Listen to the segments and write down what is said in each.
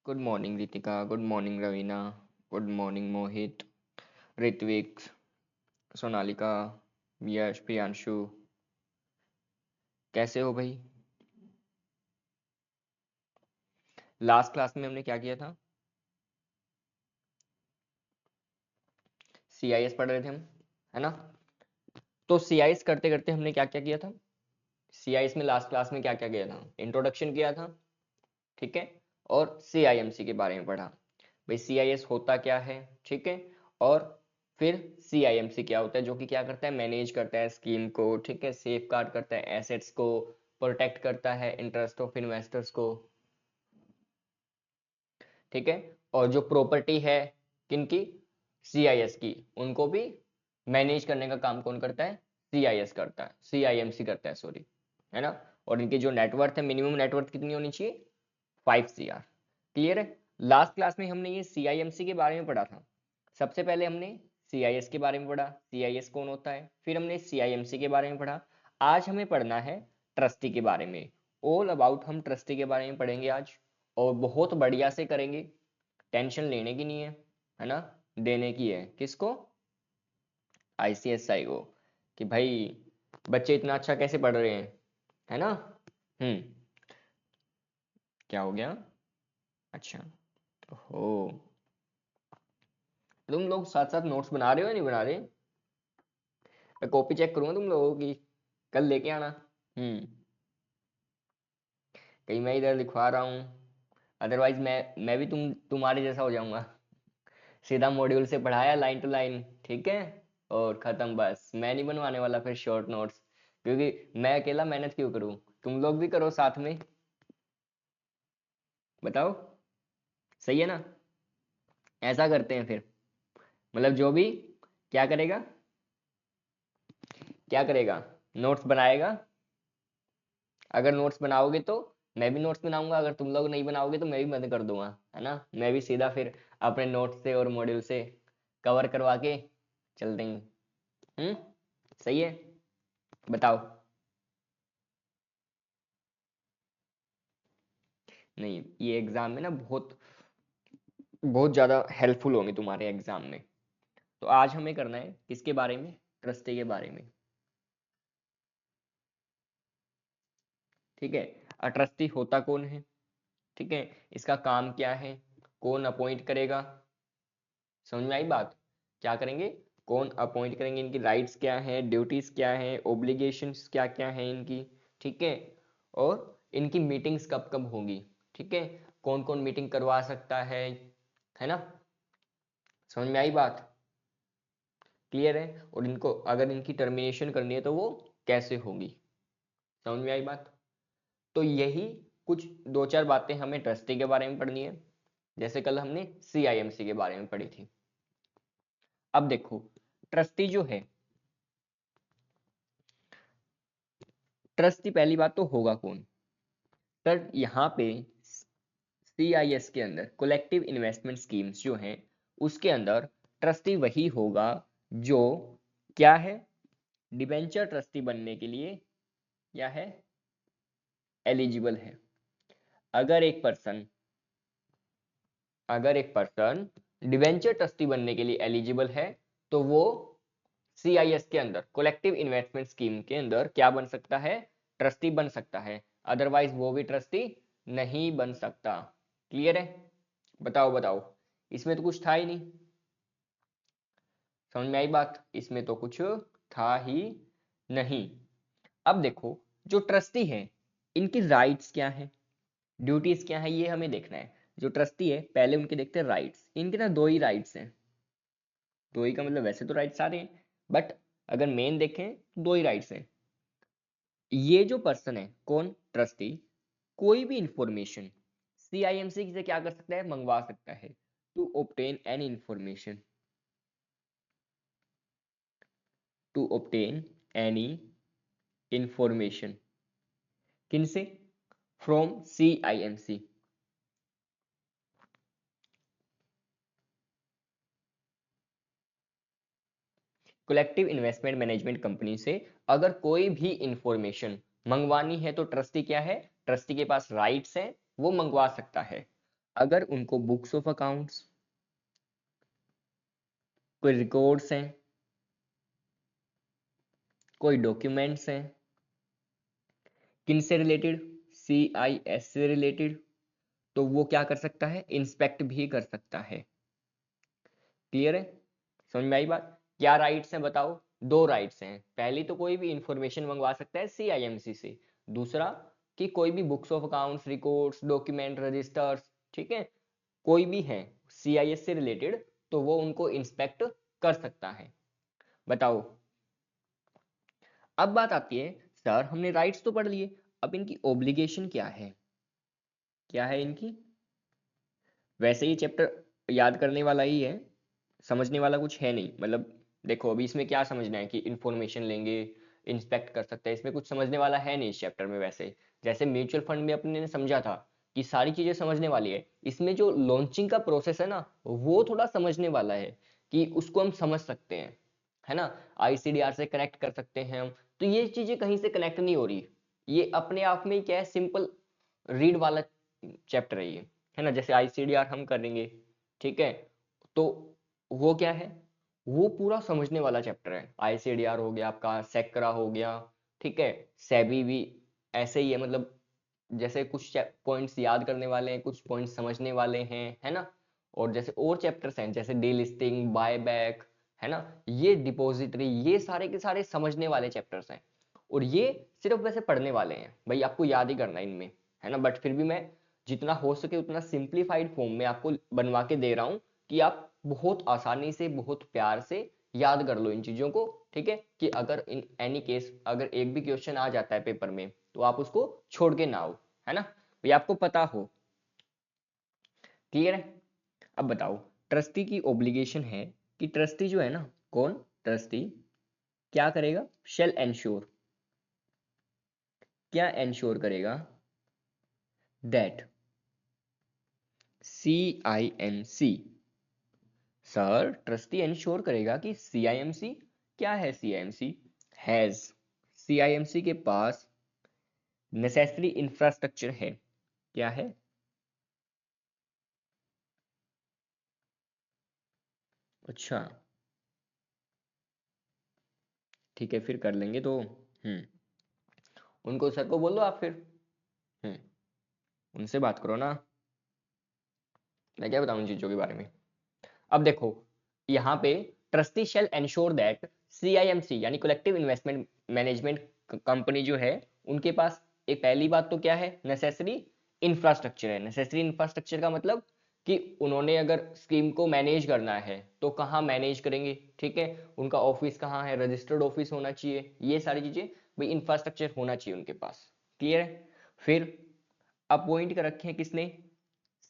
Good morning Ritika, good morning Raveena, good morning Mohit, Ritvik, Sonalika, Yash, Priyanshu. कैसे हो भाई? लास्ट क्लास में हमने क्या किया था? सीआईएस पढ़ रहे थे हम, है ना? तो सीआईएस करते करते हमने क्या क्या किया था? सीआईएस में लास्ट क्लास में क्या क्या किया था? इंट्रोडक्शन किया था, ठीक है। और सीआईएमसी के बारे में पढ़ा। भाई सीआईएस होता क्या है, ठीक है। और फिर सीआईएमसी क्या होता है, जो कि क्या करता है, मैनेज करता है स्कीम को, ठीक है, सेफ गार्ड करता है एसेट्स को, प्रोटेक्ट करता है इंटरेस्ट ऑफ इन्वेस्टर्स को, ठीक है। और जो प्रॉपर्टी है किनकी, सीआईएस की, उनको भी मैनेज करने का काम कौन करता है? सीआईएस करता है, सीआईएमसी करता है, सॉरी, है ना। और इनकी जो नेटवर्थ है, मिनिमम नेटवर्थ कितनी होनी चाहिए? 5 CR। क्लियर है? लास्ट क्लास में हमने ये सीआईएमसी के बारे में पढ़ा था। सबसे पहले हमने सीआईएस के बारे में पढ़ा, सीआईएस कौन होता है, फिर हमने सीआईएमसी के बारे में पढ़ा। आज हमें पढ़ना है ट्रस्टी के बारे में। ऑल अबाउट हम ट्रस्टी के बारे में पढ़ेंगे आज, और बहुत बढ़िया से करेंगे। टेंशन लेने की नहीं है ना, देने की है। किसको? आईसीएसआई को, कि भाई बच्चे इतना अच्छा कैसे पढ़ रहे हैं, है ना। हम्म। क्या हो गया? अच्छा। हो, तुम लोग साथ साथ नोट्स बना रहे हो या नहीं बना रहे? मैं कॉपी चेक करूंगा तुम लोगों की, कल लेके आना। हम्म। कहीं मैं इधर लिखवा रहा हूँ, अदरवाइज मैं भी तुम्हारे जैसा हो जाऊंगा। सीधा मॉड्यूल से पढ़ाया लाइन टू लाइन, ठीक है, और खत्म। बस मैं नहीं बनवाने वाला फिर शॉर्ट नोट्स, क्योंकि मैं अकेला मेहनत क्यों करूँ, तुम लोग भी करो साथ में। बताओ, सही है ना? ऐसा करते हैं फिर, मतलब जो भी क्या करेगा, क्या करेगा, नोट्स बनाएगा। अगर नोट्स बनाओगे तो मैं भी नोट्स बनाऊंगा, अगर तुम लोग नहीं बनाओगे तो मैं भी बंद कर दूंगा, है ना। मैं भी सीधा फिर अपने नोट्स से और मॉड्यूल से कवर करवा के चल देंगे। हम्म। सही है? बताओ। नहीं, ये एग्जाम में ना बहुत बहुत ज्यादा हेल्पफुल होंगे तुम्हारे एग्जाम में। तो आज हमें करना है किसके बारे में? ट्रस्टी के बारे में, ठीक है। ट्रस्टी होता कौन है, ठीक है, इसका काम क्या है, कौन अपॉइंट करेगा, समझ में आई बात? क्या करेंगे, कौन अपॉइंट करेंगे, इनकी राइट्स क्या है, ड्यूटीज क्या है, ओब्लिगेशंस क्या क्या है इनकी, ठीक है। और इनकी मीटिंग्स कब कब होगी, ठीक है, कौन कौन मीटिंग करवा सकता है ना। समझ में आई बात? क्लियर है? और इनको अगर इनकी टर्मिनेशन करनी है तो वो कैसे होगी? समझ में आई बात? तो यही कुछ दो चार बातें हमें ट्रस्टी के बारे में पढ़नी है, जैसे कल हमने सीआईएमसी के बारे में पढ़ी थी। अब देखो, ट्रस्टी जो है, ट्रस्टी पहली बात तो होगा कौन? सर यहाँ पे सीआईएस के अंदर कलेक्टिव इन्वेस्टमेंट स्कीम्स जो हैं, उसके अंदर ट्रस्टी वही होगा जो क्या है, डिबेंचर ट्रस्टी बनने के लिए क्या है, एलिजिबल है। अगर एक पर्सन अगर एक पर्सन डिबेंचर ट्रस्टी बनने के लिए एलिजिबल है, तो वो सीआईएस के अंदर कलेक्टिव इन्वेस्टमेंट स्कीम के अंदर क्या बन सकता है, ट्रस्टी बन सकता है। अदरवाइज वो भी ट्रस्टी नहीं बन सकता। क्लियर है? बताओ बताओ, इसमें तो कुछ था ही नहीं। समझ में आई बात? इसमें तो कुछ था ही नहीं। अब देखो, जो ट्रस्टी है, इनकी राइट्स क्या है, ड्यूटीज क्या है, ये हमें देखना है। जो ट्रस्टी है, पहले उनके देखते हैं राइट्स। इनके ना दो ही राइट्स हैं। दो ही का मतलब वैसे तो राइट्स सारे हैं, बट अगर मेन देखें तो दो ही राइट्स हैं। ये जो पर्सन है, कौन, ट्रस्टी, कोई भी इंफॉर्मेशन सीआईएमसी से क्या कर सकता है, मंगवा सकता है। To obtain any information, to obtain any information, किनसे? From CIMC. Collective investment management company से अगर कोई भी इंफॉर्मेशन मंगवानी है तो ट्रस्टी क्या है, ट्रस्टी के पास राइट्स है, वो मंगवा सकता है। अगर उनको बुक्स ऑफ अकाउंट्स, कोई रिकॉर्ड्स हैं, कोई डॉक्यूमेंट्स हैं, किन से रिलेटेड, CIS से रिलेटेड, तो वो क्या कर सकता है, इंस्पेक्ट भी कर सकता है। क्लियर है, समझ में आई बात। क्या राइट्स हैं बताओ, दो राइट्स हैं। पहली तो कोई भी इंफॉर्मेशन मंगवा सकता है CIMC से, दूसरा कि कोई भी books of accounts, records, document, registers, ठीक है, कोई भी है CIS से रिलेटेड, तो वो उनको इंस्पेक्ट कर सकता है। बताओ, अब बात आती है, सर हमने राइट्स तो पढ़ लिए, अब इनकी ऑब्लिगेशन क्या है, क्या है इनकी। वैसे ये चैप्टर याद करने वाला ही है, समझने वाला कुछ है नहीं। मतलब देखो अभी इसमें क्या समझना है कि इंफॉर्मेशन लेंगे, इंस्पेक्ट कर सकते हैं, इसमें कुछ समझने वाला है नहीं इस चैप्टर में। वैसे जैसे म्यूचुअल फंड में अपने ने समझा था कि सारी चीजें समझने वाली है, इसमें जो लॉन्चिंग का प्रोसेस है ना, वो थोड़ा समझने वाला है कि उसको हम समझ सकते हैं, है ना। ICDR से कनेक्ट कर सकते हैं हम, तो ये चीजें कहीं से कनेक्ट नहीं हो रही। ये अपने आप में क्या है, सिंपल रीड वाला चैप्टर है ये, है ना। जैसे ICDR हम करेंगे, ठीक है, तो वो क्या है, वो पूरा समझने वाला चैप्टर है। ICDR हो गया आपका, सेक्रा हो गया, ठीक है, सेबी भी ऐसे ही है। मतलब जैसे कुछ पॉइंट्स याद करने वाले हैं, कुछ पॉइंट्स समझने वाले हैं, है ना। और जैसे और चैप्टर्स हैं जैसे डीलिस्टिंग, बायबैक, है ना, ये डिपॉजिटरी, ये सारे के सारे समझने वाले चैप्टर्स हैं। और ये सिर्फ वैसे पढ़ने वाले हैं भाई, आपको याद ही करना है इनमें, है ना। बट फिर भी मैं जितना हो सके उतना सिंप्लीफाइड फॉर्म में आपको बनवा के दे रहा हूँ कि आप बहुत आसानी से, बहुत प्यार से याद कर लो इन चीजों को, ठीक है। कि अगर इन एनी केस अगर एक भी क्वेश्चन आ जाता है पेपर में, तो आप उसको छोड़ के ना हो, है ना, ये आपको पता हो। क्लियर है। अब बताओ, ट्रस्टी की ऑब्लिगेशन है कि ट्रस्टी जो है ना, कौन, ट्रस्टी क्या करेगा, शेल एंश्योर, क्या एंश्योर करेगा, that CIMC, sir trustee ensure करेगा कि CIMC, क्या है CIMC, हैज, CIMC के पास नेसेसरी इंफ्रास्ट्रक्चर है, क्या है, अच्छा ठीक है, फिर कर लेंगे तो। उनको, सर को बोल दो आप फिर, हम्म उनसे बात करो ना, मैं क्या बताऊं उन चीजों के बारे में। अब देखो, यहाँ पे trustee shall ensure that CIMC यानी कलेक्टिव इन्वेस्टमेंट मैनेजमेंट कंपनी जो है, उनके पास एक पहली बात तो क्या है, नेसेसरी इंफ्रास्ट्रक्चर है। नेसेसरी इंफ्रास्ट्रक्चर का मतलब कि उन्होंने अगर स्कीम को मैनेज करना है तो कहाँ मैनेज करेंगे, ठीक है, उनका ऑफिस कहाँ है, रजिस्टर्ड ऑफिस होना चाहिए, ये सारी चीजें भाई इंफ्रास्ट्रक्चर होना चाहिए उनके पास। क्लियर है। फिर अपॉइंट कर रखे हैं किसने,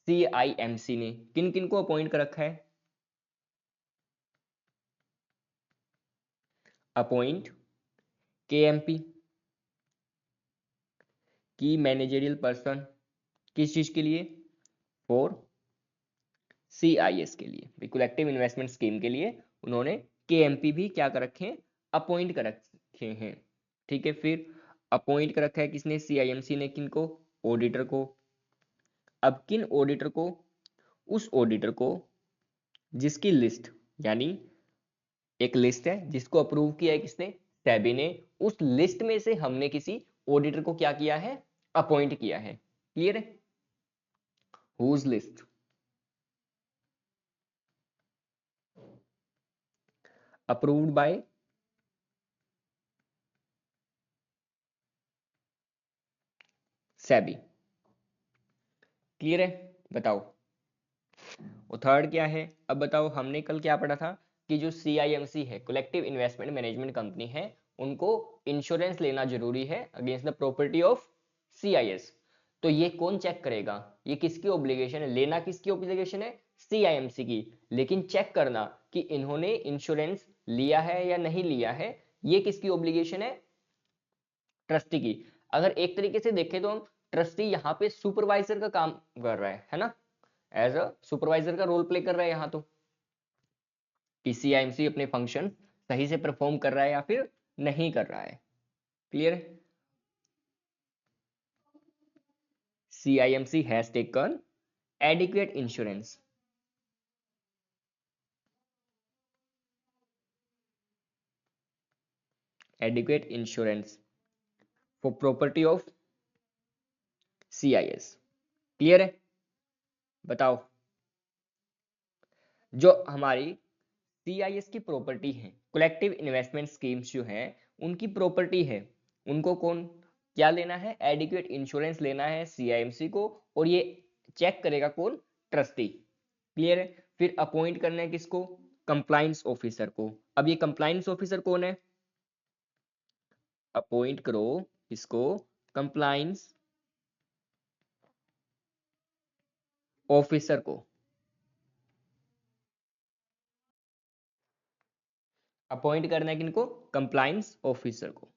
CIMC ने किन किन को अपॉइंट कर रखा है, अपॉइंट KMP की मैनेजरियल पर्सन, किस चीज के लिए, फॉर CIS के लिए, कलेक्टिव इन्वेस्टमेंट स्कीम के लिए उन्होंने KMP भी क्या कर रखे हैं, अपॉइंट कर रखे हैं, ठीक है। फिर अपॉइंट कर रखा है किसने, CIMC ने, किनको, ऑडिटर को। अब किन ऑडिटर को, उस ऑडिटर को जिसकी लिस्ट, यानी एक लिस्ट है जिसको अप्रूव किया है किसने, सेबी ने, उस लिस्ट में से हमने किसी ऑडिटर को क्या किया है, अपॉइंट किया है। क्लियर है, whose list, approved by SEBI. Clear है, बताओ। और थर्ड क्या है, अब बताओ, हमने कल क्या पढ़ा था कि जो CIMC है, कलेक्टिव इन्वेस्टमेंट मैनेजमेंट कंपनी है, उनको इंश्योरेंस लेना जरूरी है against the property of CIS। तो ये कौन चेक करेगा, ये किसकी ऑब्लिगेशन है, लेना किसकी ऑब्लिगेशन है, CIMC की। लेकिन चेक करना कि इन्होंने इंश्योरेंस लिया है या नहीं लिया है, ये किसकी ऑब्लिगेशन है, ट्रस्टी की। अगर एक तरीके से देखें तो हम, ट्रस्टी यहाँ पे सुपरवाइजर का काम कर रहा है ना, एज अ सुपरवाइजर का रोल प्ले कर रहा है यहाँ तो, कि CIMC अपने फंक्शन सही से परफॉर्म कर रहा है या फिर नहीं कर रहा है। क्लियर है। CIMC has taken adequate insurance, adequate insurance for property of CIS। Clear है? बताओ, जो हमारी CIS की प्रॉपर्टी है, कलेक्टिव इन्वेस्टमेंट स्कीम्स जो है उनकी प्रॉपर्टी है, उनको कौन क्या लेना है? एडिक्वेट इंश्योरेंस लेना है CIMC को, और ये चेक करेगा कौन? ट्रस्टी। क्लियर है? फिर अपॉइंट करना है किसको? कंप्लाइंस ऑफिसर को। अब ये कंप्लाइंस ऑफिसर कौन है? अपॉइंट करो इसको कंप्लाइंस ऑफिसर को। अपॉइंट करना है किनको? कंप्लाइंस ऑफिसर को।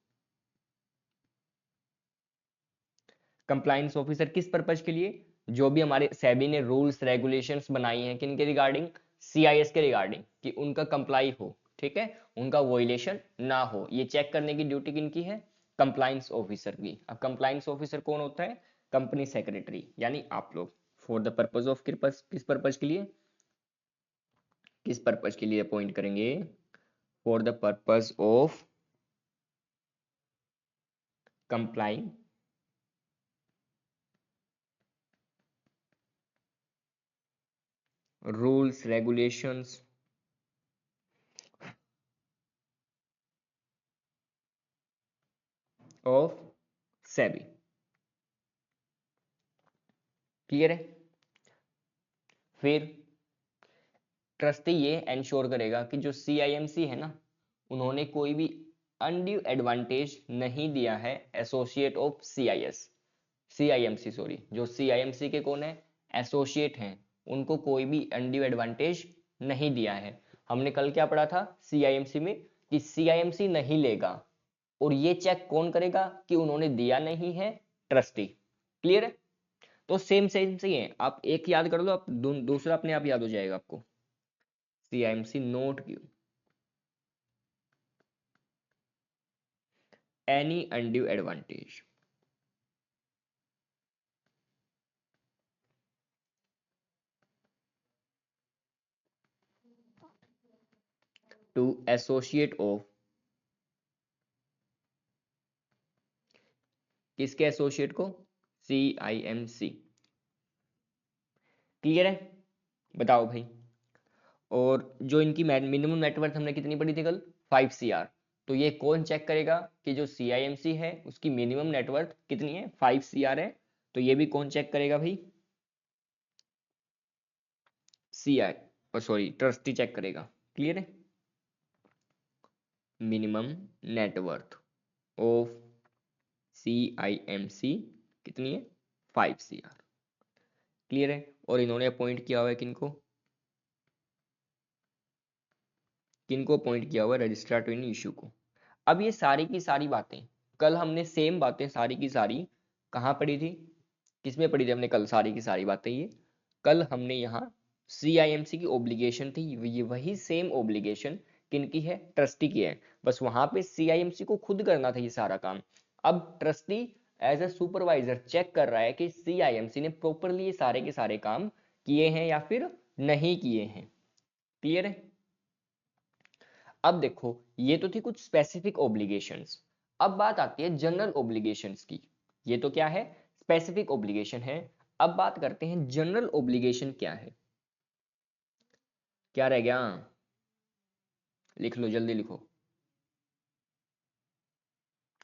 कंप्लाइंस ऑफिसर किस पर्पज के लिए? जो भी हमारे सेबी ने रूल्स रेगुलेशंस बनाई हैं किनके रिगार्डिंग? CIS के रिगार्डिंग, कि उनका कंप्लाई हो, ठीक है, उनका वोलेशन ना हो, ये चेक करने की ड्यूटी किनकी है? कंप्लाइंस ऑफिसर की। अब कंप्लाइंस ऑफिसर कौन होता है? कंपनी सेक्रेटरी, यानी आप लोग। फॉर द पर्पज ऑफ किस पर्पज के लिए? किस पर्पज के लिए अपॉइंट करेंगे? For the purpose of complying rules regulations of SEBI. Clear है? फिर ट्रस्टी ये इंश्योर करेगा कि जो CIMC है ना, उन्होंने कोई भी अनड्यू एडवांटेज नहीं दिया है एसोसिएट ऑफ CIMC, सॉरी, जो CIMC के कौन है? एसोसिएट हैं, उनको कोई भी अनड्यू एडवांटेज नहीं दिया है। हमने कल क्या पढ़ा था CIMC में? कि CIMC नहीं लेगा, और ये चेक कौन करेगा कि उन्होंने दिया नहीं है? ट्रस्टी। क्लियर है? तो सेम सेम से ही है, आप एक याद कर लो, आप दूसरा अपने आप याद हो जाएगा आपको। CIMC note Q any undue advantage to associate of, किसके एसोसिएट को? CIMC। क्लियर है? बताओ भाई। और जो इनकी मिनिमम नेटवर्थ हमने कितनी पढ़ी थी कल? 5 CR। तो ये कौन चेक करेगा कि जो CIMC है उसकी मिनिमम नेटवर्थ कितनी है? 5 CR है। तो ये भी कौन चेक करेगा भाई? CI, सॉरी, ट्रस्टी चेक करेगा। क्लियर है? मिनिमम नेटवर्थ ऑफ CIMC कितनी है? 5 CR। क्लियर है? और इन्होंने अपॉइंट किया हुआ है किनको? किनको अपॉइंट किया हुआ है? रजिस्ट्रार टू इन इशू को। अब ये सारी की सारी बातें, कल हमने सेम बातें सारी की सारी कहाँ पढ़ी थी? किसमें पढ़ी थी हमने कल सारी की सारी बातें? ये कल हमने यहाँ CIMC की ओब्लिगेशन थी, ये वही सेम ओब्लिगेशन किनकी है? ट्रस्टी की है। बस वहां पे CIMC को खुद करना था ये सारा काम। अब trustee as a supervisor check कर रहा है कि CIMC ने प्रॉपरली ये सारे के सारे काम किए हैं या फिर नहीं किए हैं। क्लियर है? अब देखो, ये तो थी कुछ स्पेसिफिक ओब्लिगेशंस। अब बात आती है जनरल ओब्लिगेशंस की। ये तो क्या है? स्पेसिफिक ओब्लिगेशन है। अब बात करते हैं जनरल ओब्लिगेशन क्या है। क्या रह गया? लिख लो, जल्दी लिखो,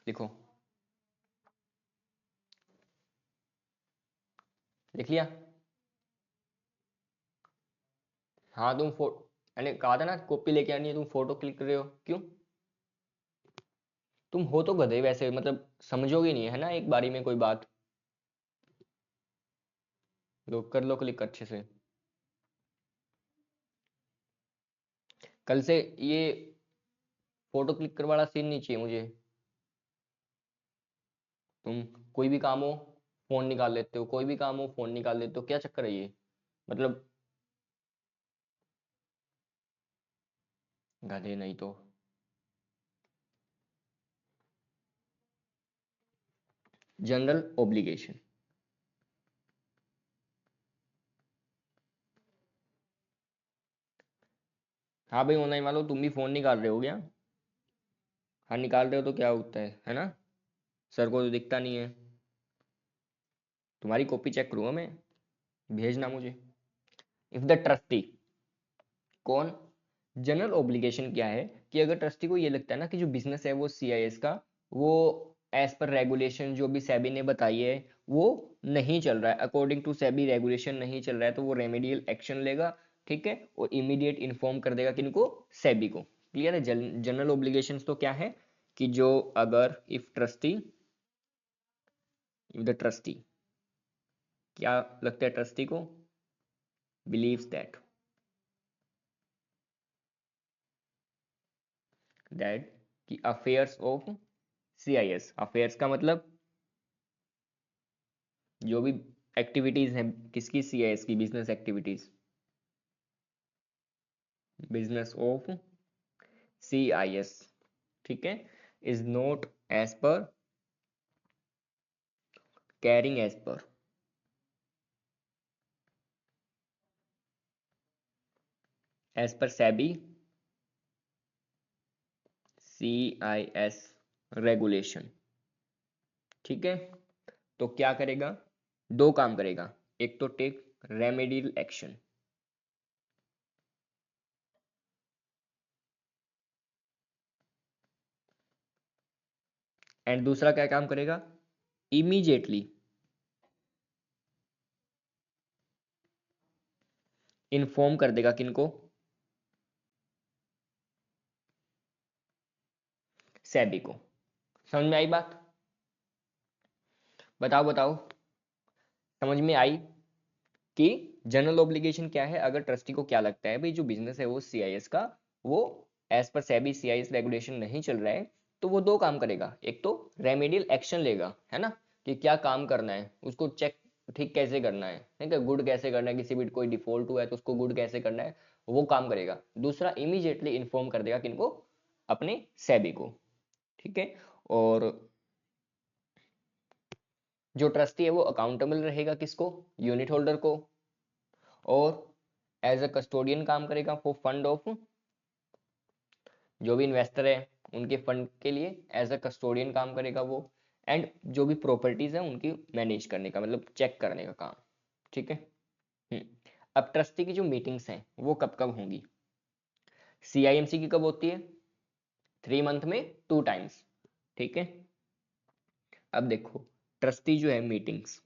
लिखो। लिख लिया? हाँ, मैंने कहा था ना कॉपी लेके आनी है, तुम फोटो क्लिक कर रहे हो क्यों? तुम हो तो गधे वैसे, मतलब समझोगे नहीं है ना एक बारी में कोई बात। लो, कर लो क्लिक अच्छे से। कल से ये फोटो क्लिक कर वाला सीन नहीं चाहिए मुझे। तुम कोई भी काम हो फोन निकाल लेते हो, कोई भी काम हो फोन निकाल लेते हो, क्या चक्कर है ये? मतलब गधे नहीं तो। जनरल ओब्लिगेशन, हाँ भाई ऑनलाइन वालों, तुम भी फोन निकाल रहे हो क्या? हाँ निकाल रहे हो तो क्या होता है ना? सर को तो दिखता नहीं है। तुम्हारी कॉपी चेक करूंगा मैं, भेजना मुझे। इफ द ट्रस्टी, कौन? जनरल ओब्लिगेशन क्या है कि अगर ट्रस्टी को ये लगता है ना कि जो बिजनेस है वो सीआईएस का, वो एज पर रेगुलेशन जो भी सेबी ने बताई है वो नहीं चल रहा है, अकॉर्डिंग टू सेबी रेगुलेशन नहीं चल रहा है, तो वो रेमेडियल एक्शन लेगा। ठीक है, और इमीडिएट इन्फॉर्म कर देगा किनको? सेबी को। क्लियर है? जनरल ओब्लिगेशंस तो क्या है कि जो अगर if trustee, if the trustee, क्या लगता है ट्रस्टी को? बिलीव्स दैट कि अफेयर्स ऑफ सीआईएस, अफेयर्स का मतलब जो भी एक्टिविटीज हैं किसकी? सीआईएस की, business activities, business of CIS, ठीक है, is not as per, carrying as per SEBI CIS regulation. ठीक है, तो क्या करेगा? दो काम करेगा, एक तो टेक रेमेडियल एक्शन, एंड दूसरा क्या काम करेगा? इमीडिएटली इन्फॉर्म कर देगा किनको? सेबी को। समझ में आई बात? बताओ बताओ, समझ में आई कि जनरल ऑब्लिगेशन क्या है? अगर ट्रस्टी को क्या लगता है भाई जो बिजनेस है वो सीआईएस का, वो as per SEBI CIS regulation नहीं चल रहा है, तो वो दो काम करेगा, एक तो रेमेडियल एक्शन लेगा, है ना, कि क्या काम करना है उसको, चेक ठीक कैसे करना है, ठीक है, गुड कैसे करना है, किसी भी कोई डिफॉल्ट हुआ है तो उसको गुड कैसे करना है, वो काम करेगा। दूसरा, इमीडिएटली इन्फॉर्म कर देगा किनको? अपने सेबी को। ठीक है, और जो ट्रस्टी है वो अकाउंटेबल रहेगा किसको? यूनिट होल्डर को। और एज अ कस्टोडियन काम करेगा फॉर फंड ऑफ, जो भी इन्वेस्टर है उनके फंड के लिए एज अ कस्टोडियन काम करेगा वो। एंड जो भी प्रॉपर्टीज है उनकी मैनेज करने का, मतलब चेक करने का काम। ठीक है। हम्म। अब ट्रस्टी की जो मीटिंग्स हैं वो कब कब होंगी? सीआईएमसी की कब होती है? 3 मंथ में 2 टाइम्स। ठीक है। अब देखो, ट्रस्टी जो है मीटिंग्स,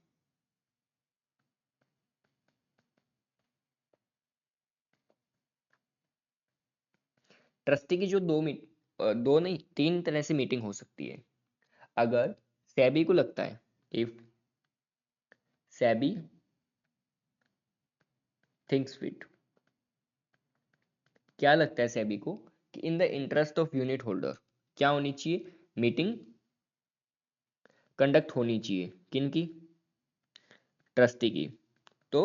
ट्रस्टी की जो दो नहीं 3 तरह से मीटिंग हो सकती है। अगर सेबी को लगता है, इफ सेबी थिंक्स फिट, क्या लगता है सेबी को कि in the interest of unit holder क्या होनी चाहिए? मीटिंग कंडक्ट होनी चाहिए, किन की? ट्रस्टी की। तो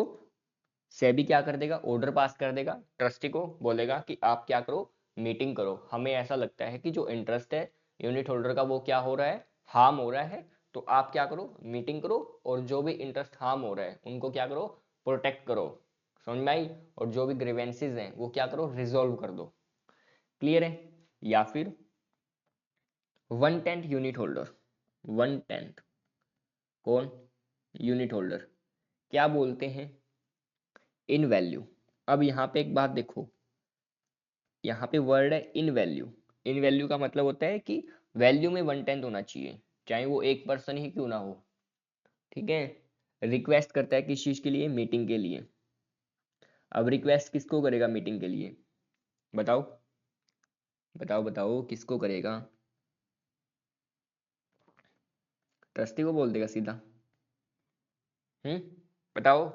सेबी क्या कर देगा? ऑर्डर पास कर देगा, ट्रस्टी को बोलेगा कि आप क्या करो? मीटिंग करो, हमें ऐसा लगता है कि जो इंटरेस्ट है यूनिट होल्डर का वो क्या हो रहा है? हार्म हो रहा है, तो आप क्या करो? मीटिंग करो, और जो भी इंटरेस्ट हार्म हो रहा है उनको क्या करो? प्रोटेक्ट करो। समझ में आई? और जो भी ग्रीवेंसेस हैं वो क्या करो? रिजोल्व कर दो। क्लियर है? या फिर 1/10 यूनिट होल्डर, 1/10, कौन? यूनिट होल्डर, क्या बोलते हैं? इन वैल्यू। अब यहाँ पे एक बात देखो, यहाँ पे वर्ड है इन वैल्यू। इन वैल्यू का मतलब होता है कि वैल्यू में 1/10 होना चाहिए, चाहे वो एक पर्सन ही क्यों ना हो। ठीक है। रिक्वेस्ट करता है किस चीज के लिए? मीटिंग के लिए। अब रिक्वेस्ट किसको करेगा मीटिंग के लिए? बताओ बताओ बताओ, किसको करेगा? ट्रस्टी को बोल देगा सीधा? हम्म, बताओ।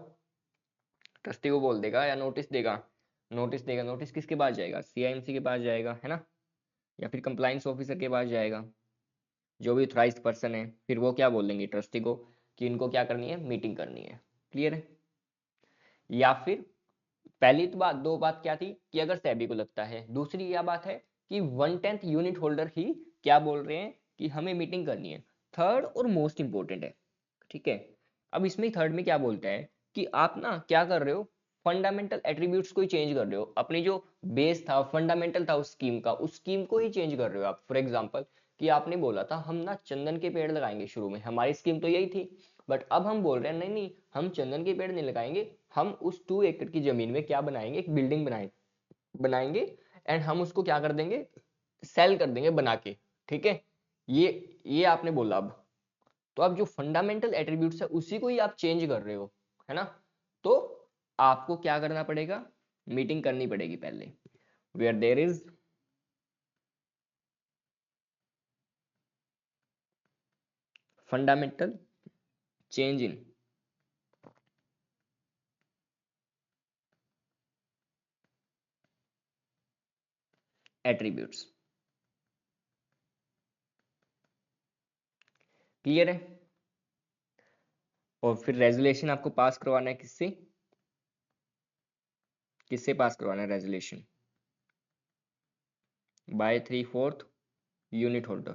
ट्रस्टी को बोल देगा या नोटिस देगा? नोटिस देगा। नोटिस किसके पास जाएगा? सीआईएमसी के पास जाएगा, है ना, या फिर कंप्लाइंस ऑफिसर के पास जाएगा, जो भी ऑथराइज्ड पर्सन है। फिर वो क्या बोल देंगे ट्रस्टी को कि इनको क्या करनी है? मीटिंग करनी है। क्लियर है? या फिर पहली तो बात, दो बात क्या थी कि अगर सेबी को लगता है, दूसरी यह बात है कि 1/10 यूनिट होल्डर ही क्या बोल रहे हैं कि हमें मीटिंग करनी है। थर्ड और मोस्ट इंपॉर्टेंट है, ठीक है, अब इसमें थर्ड में क्या बोलता है कि आप ना क्या कर रहे हो? फंडामेंटल एट्रीब्यूट्स को ही चेंज कर रहे हो, अपनी जो बेस था, फंडामेंटल था उस स्कीम का, उस स्कीम को ही चेंज कर रहे हो आप। फॉर एग्जांपल कि आपने बोला था हम ना चंदन के पेड़ लगाएंगे, शुरू में हमारी स्कीम तो यही थी, बट अब हम बोल रहे हैं नहीं नहीं, हम चंदन के पेड़ नहीं लगाएंगे, हम उस 2 एकड़ की जमीन में क्या बनाएंगे, एक बिल्डिंग बनाएंगे एंड हम उसको क्या कर देंगे, सेल कर देंगे बना के। ठीक है, ये आपने बोला। अब तो अब जो फंडामेंटल एट्रीब्यूट्स है उसी को ही आप चेंज कर रहे हो, है ना। तो आपको क्या करना पड़ेगा, मीटिंग करनी पड़ेगी पहले, where there is fundamental change in attributes. Clear है। और फिर रेजोल्यूशन आपको पास करवाना है, किससे किससे पास करवाना है resolution, by 3/4 unit holder.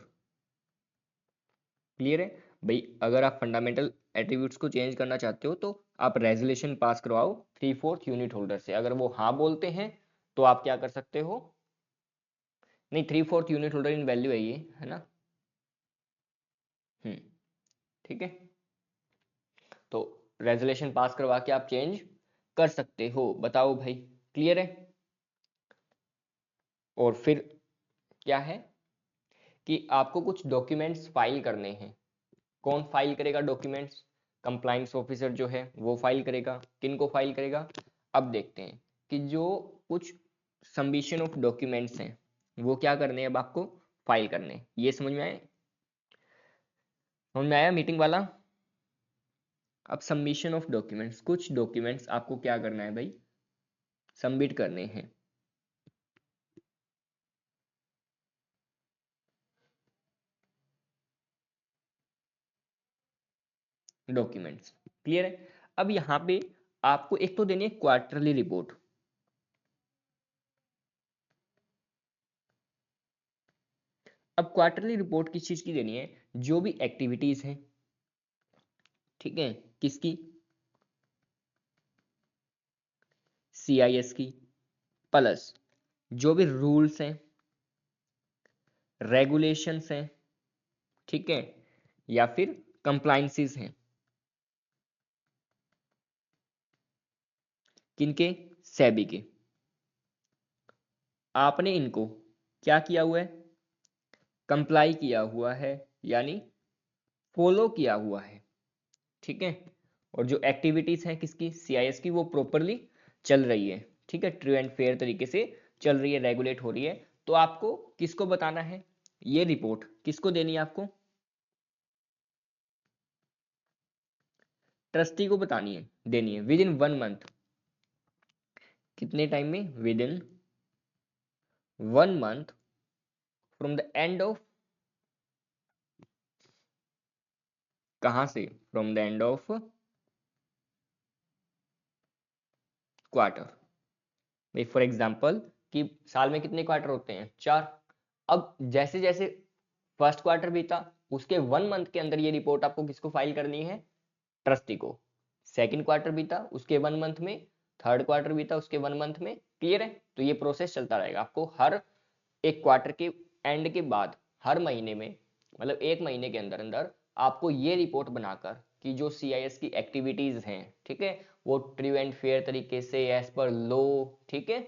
Clear है भाई, अगर आप फंडामेंटल एट्रीब्यूट्स को चेंज करना चाहते हो तो आप रेजोल्यूशन पास करवाओ 3/4 यूनिट होल्डर से। अगर वो हाँ बोलते हैं तो आप क्या कर सकते हो, नहीं 3/4 यूनिट होल्डर इन वैल्यू है ये, है ना। ठीक है, तो रेजोल्यूशन पास करवा के आप चेंज कर सकते हो। बताओ भाई, क्लियर है। और फिर क्या है कि आपको कुछ डॉक्यूमेंट्स फाइल करने हैं। कौन फाइल करेगा डॉक्यूमेंट्स, कंप्लाइंस ऑफिसर जो है वो फाइल करेगा। किन को फाइल करेगा, अब देखते हैं कि जो कुछ सबमिशन ऑफ डॉक्यूमेंट्स हैं वो क्या करने हैं, अब आपको फाइल करने हैं। ये समझ में आया, समझ में आया मीटिंग वाला। अब सबमिशन ऑफ डॉक्यूमेंट्स, कुछ डॉक्यूमेंट्स आपको क्या करना है भाई, सबमिट करने हैं। डॉक्यूमेंट्स, क्लियर है। अब यहाँ पे आपको एक तो देनी है क्वार्टरली रिपोर्ट। अब क्वार्टरली रिपोर्ट किस चीज की देनी है, जो भी एक्टिविटीज हैं, ठीक है, किसकी, सीआईएस की, प्लस जो भी रूल्स हैं, रेगुलेशंस हैं, ठीक है, या फिर कंप्लाइंसेस हैं, किनके, सेबी के। आपने इनको क्या किया हुआ है, कंप्लाई किया हुआ है, यानी फॉलो किया हुआ है। ठीक है, और जो एक्टिविटीज हैं किसकी, सीआईएस की, वो प्रॉपरली चल रही है। ठीक है, ट्रू एंड फेयर तरीके से चल रही है, रेगुलेट हो रही है। तो आपको किसको बताना है, ये रिपोर्ट किसको देनी है, आपको ट्रस्टी को बतानी है, देनी है विद इन 1 मंथ। कितने टाइम में, with in 1 month from the end of, कहां से, from the end of quarter. भाई फॉर एग्जाम्पल कि साल में कितने क्वार्टर होते हैं, 4। अब जैसे जैसे फर्स्ट क्वार्टर बीता, उसके 1 मंथ के अंदर ये रिपोर्ट आपको किसको फाइल करनी है, ट्रस्टी को। सेकंड क्वार्टर बीता उसके 1 मंथ में, थर्ड क्वार्टर बीता उसके 1 मंथ में। क्लियर है, तो ये प्रोसेस चलता रहेगा। आपको हर एक क्वार्टर के एंड के बाद, हर महीने में, मतलब 1 महीने के अंदर अंदर आपको ये रिपोर्ट बनाकर कि जो सीआईएस की एक्टिविटीज हैं, ठीक है, वो ट्रू एंड फेयर तरीके से एज पर लॉ, ठीक है,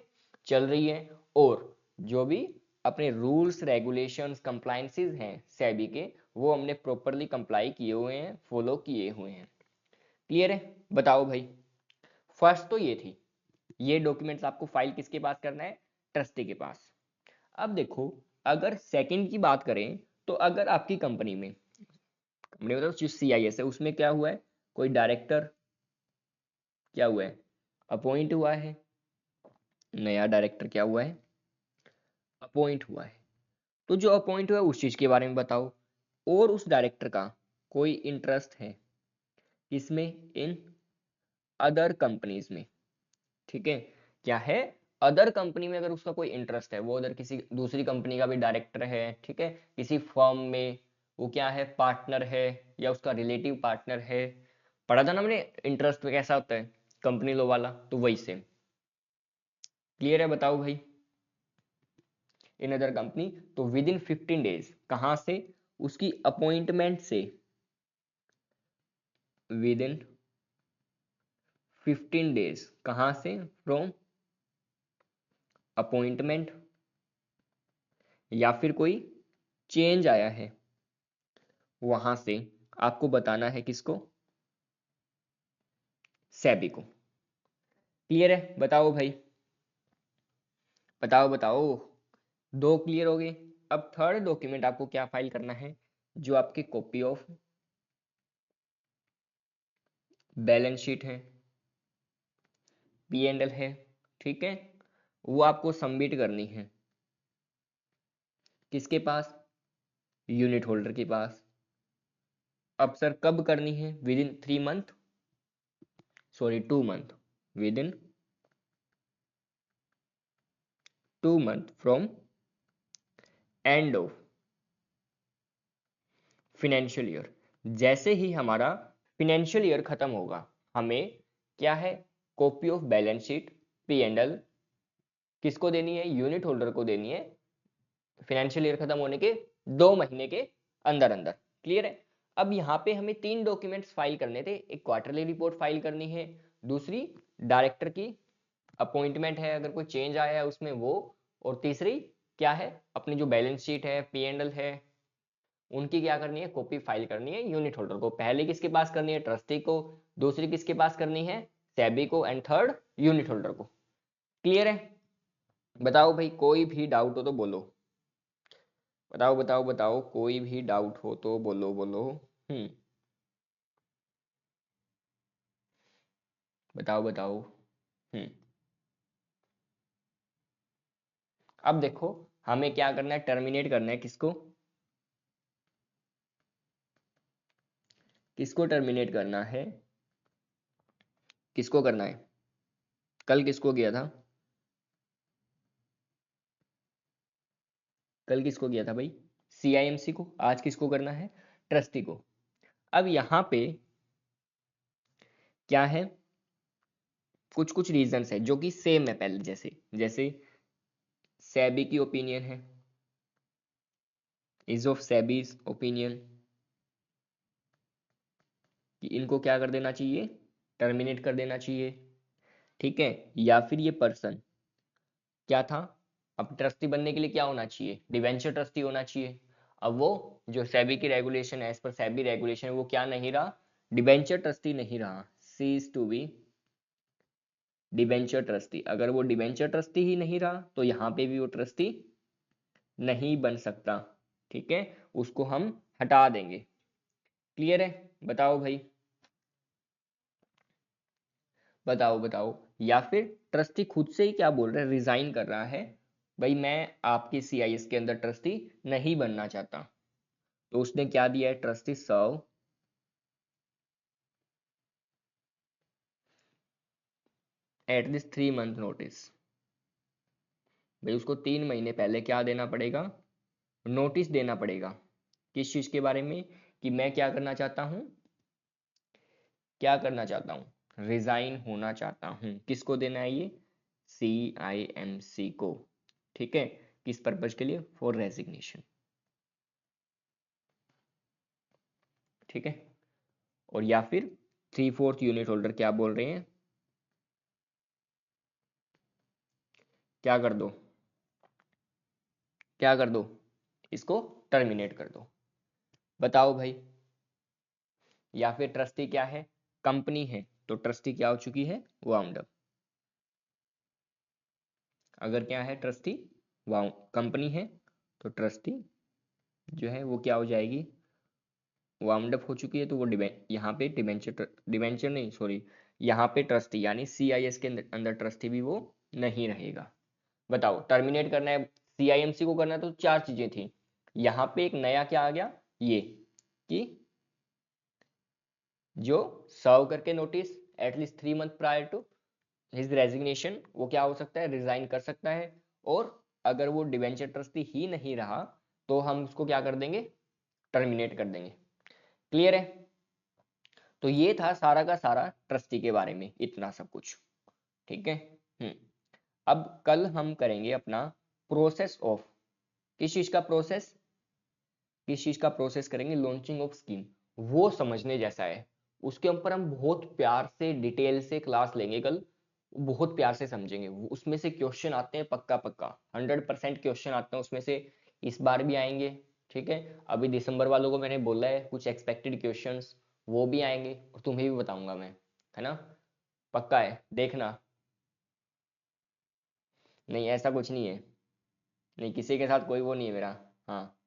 चल रही है, और जो भी अपने रूल्स रेगुलेशंस कंप्लायंसेस हैं सेबी के, वो हमने प्रॉपरली कंप्लाई किए हुए हैं, फॉलो किए हुए हैं। क्लियर है। बताओ भाई, फर्स्ट तो ये थी, ये डॉक्यूमेंट्स आपको फाइल किसके पास करना है, ट्रस्टी के पास। अब देखो, अगर सेकंड की बात करें, तो अगर आपकी कंपनी में, कंपनी मतलब जो सीआईएस है उसमें क्या हुआ है, कोई डायरेक्टर क्या हुआ है, अपॉइंट हुआ है, नया डायरेक्टर क्या हुआ है, अपॉइंट हुआ है। तो जो अपॉइंट हुआ है उस चीज के बारे में बताओ, और उस डायरेक्टर का कोई इंटरेस्ट है इसमें, इन अदर कंपनीज में। ठीक है, क्या है, अदर कंपनी में अगर उसका कोई इंटरेस्ट है, वो अदर किसी दूसरी कंपनी का भी डायरेक्टर है, ठीक है, किसी फर्म में वो क्या है, पार्टनर है, या उसका रिलेटिव पार्टनर है। पढ़ा था ना हमने इंटरेस्ट में कैसा होता है, कंपनी लॉ वाला, तो वही सेम। क्लियर है? बताओ भाई। इन अदर कंपनी, तो विद इन 15 डेज, कहां से? उसकी अपॉइंटमेंट से। विद इन 15 डेज, कहां से? फ्रॉम अपॉइंटमेंट, या फिर कोई चेंज आया है वहां से, आपको बताना है किसको? सेबी को। क्लियर है? बताओ भाई, बताओ बताओ। दो क्लियर हो गए। अब थर्ड डॉक्यूमेंट आपको क्या फाइल करना है? जो आपकी कॉपी ऑफ बैलेंस शीट है, P&L है, ठीक है, वो आपको सबमिट करनी है। किसके पास? यूनिट होल्डर के पास। अब सर कब करनी है? With in 3 month, sorry 2 month, with in 2 month from end of financial year. जैसे ही हमारा फिनेंशियल ईयर खत्म होगा, हमें क्या है? Copy of balance sheet, P&L किसको देनी है? यूनिट होल्डर को देनी है, फाइनेंशियल ईयर खत्म होने के 2 महीने के अंदर अंदर। क्लियर है? अब यहाँ पे हमें 3 डॉक्यूमेंट्स फाइल करने थे। एक क्वार्टरली रिपोर्ट फाइल करनी है, दूसरी डायरेक्टर की अपॉइंटमेंट है अगर कोई चेंज आया है उसमें वो, और तीसरी क्या है? अपनी जो बैलेंस शीट है, P&L है, उनकी क्या करनी है? कॉपी फाइल करनी है यूनिट होल्डर को। पहले किसके पास करनी है? ट्रस्टी को। दूसरी किसके पास करनी है? सेबी को। एंड थर्ड यूनिट होल्डर को। क्लियर है? बताओ भाई, कोई भी डाउट हो तो बोलो। बताओ बताओ बताओ, कोई भी डाउट हो तो बोलो बोलो। हम्म, बताओ बताओ। हम्म, अब देखो, हमें क्या करना है? टर्मिनेट करना है किसको? किसको टर्मिनेट करना है? किसको करना है? कल किसको किया था? कल किसको किया था भाई? CIMC को। आज किसको करना है? ट्रस्टी को। अब यहाँ पे क्या है? कुछ कुछ रीजंस है जो कि सेम है पहले जैसे। जैसे सेबी की ओपिनियन है, इज ऑफ सेबीज ओपिनियन, कि इनको क्या कर देना चाहिए? टर्मिनेट कर देना चाहिए। ठीक है? या फिर ये पर्सन क्या था? अब ट्रस्टी बनने के लिए क्या होना चाहिए? डिवेंचर ट्रस्टी होना चाहिए। अब वो जो सेबी की regulation, as per SEBI regulation, वो क्या नहीं रहा? डिवेंचर ट्रस्टी नहीं रहा। Cease to be debenture trustee. अगर वो डिवेंचर ट्रस्टी ही नहीं रहा तो यहाँ पे भी वो ट्रस्टी नहीं बन सकता। ठीक है? उसको हम हटा देंगे। क्लियर है? बताओ भाई, बताओ बताओ। या फिर ट्रस्टी खुद से ही क्या बोल रहा है? रिजाइन कर रहा है, भाई मैं आपके CIS के अंदर ट्रस्टी नहीं बनना चाहता। तो उसने क्या दिया है? Trustee serve at this 3 month notice. भाई उसको 3 महीने पहले क्या देना पड़ेगा? नोटिस देना पड़ेगा। किस चीज के बारे में? कि मैं क्या करना चाहता हूं? क्या करना चाहता हूं? रिजाइन होना चाहता हूं। किसको देना है ये? CIMC को। ठीक है? किस पर्पज के लिए? For resignation. ठीक है? और या फिर 3/4 यूनिट होल्डर क्या बोल रहे हैं? क्या कर दो? क्या कर दो? इसको टर्मिनेट कर दो। बताओ भाई। या फिर ट्रस्टी क्या है? कंपनी है, तो ट्रस्टी क्या हो चुकी है? Wound up. अगर क्या है? ट्रस्टी वाउंड कंपनी है, तो ट्रस्टी जो है वो क्या हो जाएगी? वाउंड अप हो चुकी है। तो वो यहाँ पे डिवेंचर, डिवेंचर नहीं सॉरी, यहाँ पे ट्रस्टी यानी CIS के अंदर अंदर ट्रस्टी भी वो नहीं रहेगा। बताओ, टर्मिनेट करना है, CIMC को करना है, तो 4 चीजें थी। यहाँ पे एक नया क्या आ गया? ये कि जो सर्व करके notice at least 3 month prior to his resignation, वो क्या हो सकता है? रिजाइन कर सकता है। और अगर वो डिवेंचर ट्रस्टी ही नहीं रहा तो हम उसको क्या कर देंगे? टर्मिनेट कर देंगे। क्लियर है? तो ये था सारा का सारा ट्रस्टी के बारे में, इतना सब कुछ। ठीक है। हम्म। अब कल हम करेंगे अपना प्रोसेस ऑफ, किस चीज का प्रोसेस, किस चीज का प्रोसेस करेंगे, लॉन्चिंग ऑफ स्कीम। वो समझने जैसा है, उसके ऊपर हम बहुत प्यार से डिटेल से क्लास लेंगे कल, बहुत प्यार से समझेंगे। उसमें से क्वेश्चन आते हैं पक्का पक्का, 100% क्वेश्चन आते हैं उसमें से, इस बार भी आएंगे। ठीक है। अभी दिसंबर वालों को मैंने बोला है कुछ एक्सपेक्टेड क्वेश्चंस, वो भी आएंगे और तुम्हें भी बताऊंगा मैं, है ना। पक्का है, देखना। नहीं ऐसा कुछ नहीं है, नहीं किसी के साथ कोई वो नहीं है मेरा। हाँ,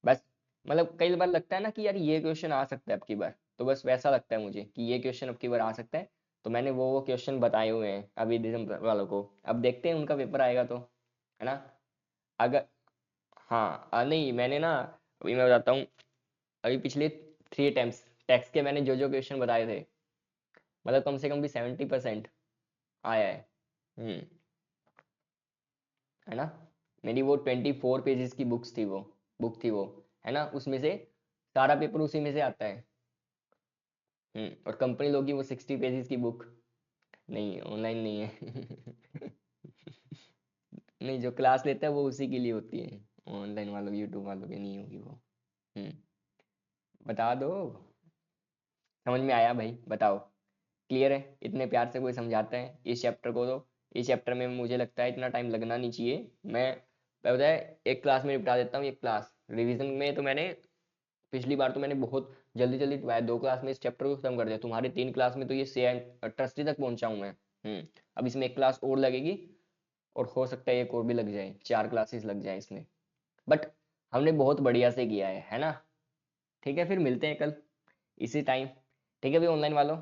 बस मतलब कई बार लगता है ना कि यार ये क्वेश्चन आ सकता है अब की बार, तो बस वैसा लगता है मुझे कि ये क्वेश्चन अब की बार आ सकता है, तो मैंने वो क्वेश्चन बताए हुए हैं अभी दिसंबर वालों को। अब देखते हैं उनका पेपर आएगा तो, है ना। अगर, हाँ नहीं मैंने ना, अभी मैं बताता हूँ, अभी पिछले 3 अटेम्प्ट टैक्स के मैंने जो जो क्वेश्चन बताए थे, मतलब कम से कम भी 70% आया है। हम्म। है ना। मेरी वो 24 पेजेस की बुक्स थी, वो बुक थी वो, है ना, उसमें से सारा पेपर उसी में से आता है। और कंपनी लोग की वो 60 पेजेस की बुक, नहीं ऑनलाइन नहीं है। नहीं जो क्लास लेता है वो उसी के लिए होती है, ऑनलाइन वालों की, यूट्यूब वालों की नहीं होगी वो। हम्म। बता दो, समझ में आया भाई, बताओ। क्लियर है, इतने प्यार से कोई समझाता है इस चैप्टर को तो, इस चैप्टर में मुझे लगता है इतना टाइम लगना नहीं चाहिए। मैं बताया एक क्लास में निपटा देता हूँ, एक क्लास रिवीजन में तो मैंने, पिछली बार तो मैंने बहुत जल्दी जल्दी 2 क्लास में इस चैप्टर को खत्म कर दिया, तुम्हारी 3 क्लास में तो ये से ट्रस्टी तक पहुंचा हूं मैं। अब इसमें एक क्लास और लगेगी, और हो सकता है एक और भी लग जाए, 4 क्लासेस लग जाए इसमें, बट हमने बहुत बढ़िया से किया है ना। ठीक है, फिर मिलते हैं कल इसी टाइम। ठीक है भाई ऑनलाइन वालों,